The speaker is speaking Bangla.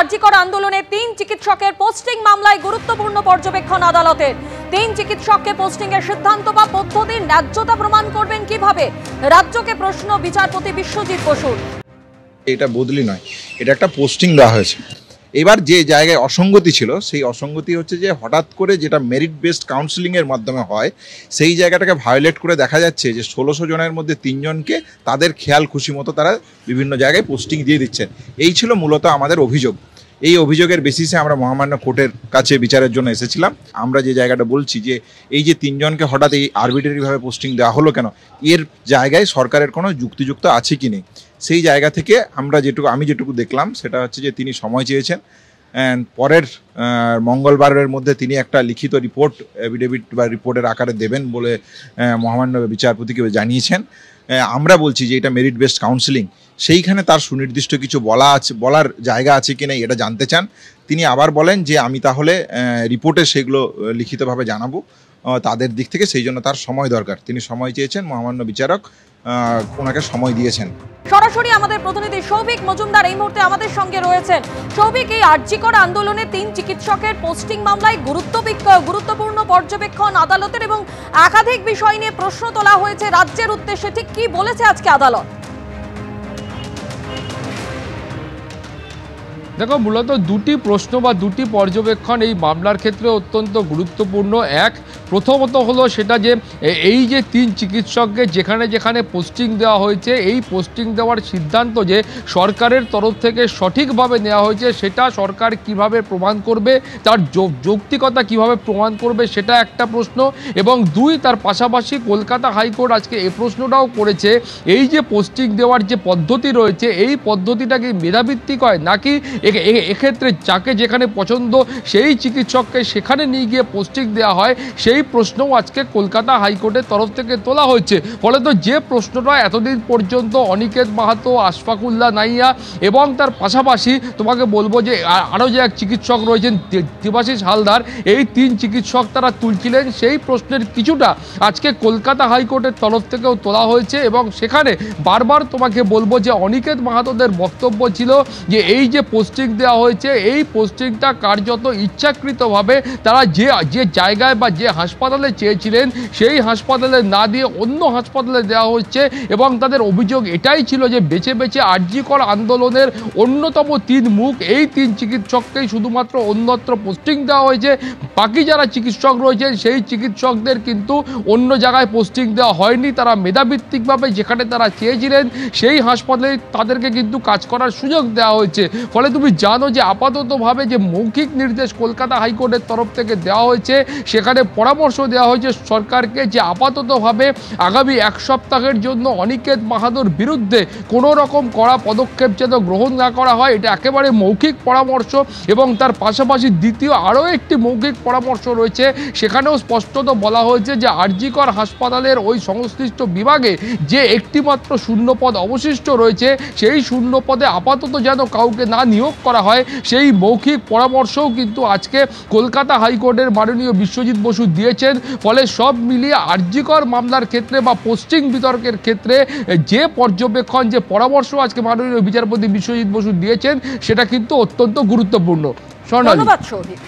আরজিকর আন্দোলনে ৩ চিকিৎসকের পোস্টিং মামলায় গুরুত্বপূর্ণ পর্যবেক্ষণ আদালতের। ৩ চিকিৎসককে পোস্টিং এর সিদ্ধান্ত বা পদ্ধতির ন্যায্যতা প্রমাণ করবেন কিভাবে, রাজ্যকে প্রশ্ন বিচারপতি বিশ্বজিৎ বসুর। এটা বদলি নয়, এটা একটা পোস্টিং দেওয়া হয়েছে। এবার যে জায়গায় অসঙ্গতি ছিল সেই অসঙ্গতি হচ্ছে যে হঠাৎ করে যেটা মেরিট বেসড কাউন্সিলিংয়ের মাধ্যমে হয় সেই জায়গাটাকে ভায়োলেট করে দেখা যাচ্ছে যে ১৬০০ জনের মধ্যে ৩ জনকে তাদের খেয়াল খুশি মতো তারা বিভিন্ন জায়গায় পোস্টিং দিয়ে দিচ্ছেন। এই ছিল মূলত আমাদের অভিযোগ। এই অভিযোগের বেসিসে আমরা মহামান্য কোর্টের কাছে বিচারের জন্য এসেছিলাম। আমরা যে জায়গাটা বলছি যে এই যে ৩ জনকে হঠাৎ এই আরবিটারিভাবে পোস্টিং দেওয়া হলো কেন, এর জায়গায় সরকারের কোনো যুক্তিযুক্ত আছে কি নেই, সেই জায়গা থেকে আমি যেটুকু দেখলাম সেটা হচ্ছে যে তিনি সময় চেয়েছেন। পরের মঙ্গলবারের মধ্যে তিনি একটা লিখিত রিপোর্ট এফিডেভিট বা রিপোর্টের আকারে দেবেন বলে মহামান্য বিচারপতিকে জানিয়েছেন। আমরা বলছি যে এটা মেরিট বেসড কাউন্সিলিং, সেইখানে তার সুনির্দিষ্ট কিছু বলার জায়গা আছে কি না এটা জানতে চান। তিনি আবার বলেন যে আমি তাহলে রিপোর্টে সেগুলো লিখিতভাবে জানাবো তাদের দিক থেকে, সেই জন্য তার সময় দরকার। তিনি সময় চেয়েছেন, মহামান্য বিচারক ওনাকে সময় দিয়েছেন। সরাসরি আমাদের প্রতিনিধি সৌভিক মজুমদার এই মুহূর্তে আমাদের সঙ্গে রয়েছেন। সৌভিক, এই আরজিকর আন্দোলনে ৩ চিকিৎসকের পোস্টিং মামলায় গুরুত্বপূর্ণ পর্যবেক্ষণ আদালতের এবং একাধিক বিষয় নিয়ে প্রশ্ন তোলা হয়েছে রাজ্যের উদ্দেশ্যে, ঠিক কি বলেছে আজকে আদালত? দেখো, মূলত দুটি প্রশ্ন বা দুটি পর্যবেক্ষণ এই মামলার ক্ষেত্রে অত্যন্ত গুরুত্বপূর্ণ। প্রথমত হলো সেটা যে এই যে ৩ চিকিৎসককে যেখানে যেখানে পোস্টিং দেওয়া হয়েছে, এই পোস্টিং দেওয়ার সিদ্ধান্ত যে সরকারের তরফ থেকে সঠিকভাবে নেওয়া হয়েছে সেটা সরকার কিভাবে প্রমাণ করবে, তার যৌক্তিকতা কিভাবে প্রমাণ করবে সেটা একটা প্রশ্ন। এবং দুই, তার পাশাপাশি কলকাতা হাইকোর্ট আজকে এই প্রশ্নটাও করেছে, এই যে পোস্টিং দেওয়ার যে পদ্ধতি রয়েছে এই পদ্ধতিটা কি মেধাভিত্তিক হয় নাকি এক্ষেত্রে যাকে যেখানে পছন্দ সেই চিকিৎসককে সেখানে নিয়ে গিয়ে পোস্টিং দেওয়া হয়, সেই প্রশ্নও আজকে কলকাতা হাইকোর্টের তরফ থেকে তোলা হয়েছে। ফলে তো যে প্রশ্নটা এতদিন পর্যন্ত অনিকেত মাহাতো, আশফাকুল্লাহ নাইয়া এবং তার পাশাপাশি তোমাকে বলবো যে আরও যে এক চিকিৎসক রয়েছেন দেবাশিস হালদার, এই ৩ চিকিৎসক তারা তুলছিলেন, সেই প্রশ্নের কিছুটা আজকে কলকাতা হাইকোর্টের তরফ থেকেও তোলা হয়েছে। এবং সেখানে বারবার তোমাকে বলবো যে অনিকেত মাহাতোদের বক্তব্য ছিল যে এই যে পোস্টিং দেওয়া হয়েছে এই পোস্টিংটা কার্যত ইচ্ছাকৃতভাবে তারা যে জায়গায় বা যে হাসপাতালে চেয়েছিলেন সেই হাসপাতালে না দিয়ে অন্য হাসপাতালে দেওয়া হচ্ছে। এবং তাদের অভিযোগ এটাই ছিল যে বেছে বেছে আরজিকর আন্দোলনের অন্যতম ৩ মুখ, এই ৩ চিকিৎসককেই শুধুমাত্র অন্যত্র পোস্টিং দেওয়া হয়েছে, বাকি যারা চিকিৎসক রয়েছেন সেই চিকিৎসকদের কিন্তু অন্য জায়গায় পোস্টিং দেওয়া হয়নি। তারা মেধাভিত্তিকভাবে যেখানে তারা চেয়েছিলেন সেই হাসপাতালে তাদেরকে কিন্তু কাজ করার সুযোগ দেওয়া হয়েছে। ফলে তুমি জানো যে আপাততভাবে যে মৌখিক নির্দেশ কলকাতা হাইকোর্টের তরফ থেকে দেওয়া হয়েছে, সেখানে পরামর্শ দেওয়া হয়েছে সরকারকে যে আপাততভাবে আগামী ১ সপ্তাহের জন্য অনিকেত মাহাতোর বিরুদ্ধে কোনো রকম কড়া পদক্ষেপ যেন গ্রহণ না করা হয়। এটা একেবারে মৌখিক পরামর্শ। এবং তার পাশাপাশি দ্বিতীয় আরও একটি মৌখিক পরামর্শ রয়েছে, সেখানেও স্পষ্টত বলা হয়েছে যে আরজিকর হাসপাতালের ওই সংশ্লিষ্ট বিভাগে যে একটিমাত্র শূন্যপদ অবশিষ্ট রয়েছে সেই শূন্যপদে আপাতত যেন কাউকে না নিয়োগ করা হয়, সেই মৌখিক পরামর্শও কিন্তু আজকে কলকাতা হাইকোর্টের মাননীয় বিশ্বজিৎ বসু দিয়েছেন। ফলে সব মিলিয়ে আরজিকর মামলার ক্ষেত্রে বা পোস্টিং বিতর্কের ক্ষেত্রে যে পর্যবেক্ষণ, যে পরামর্শ আজকে মাননীয় বিচারপতি বিশ্বজিৎ বসু দিয়েছেন সেটা কিন্তু অত্যন্ত গুরুত্বপূর্ণ। ধন্যবাদ সৌভিক।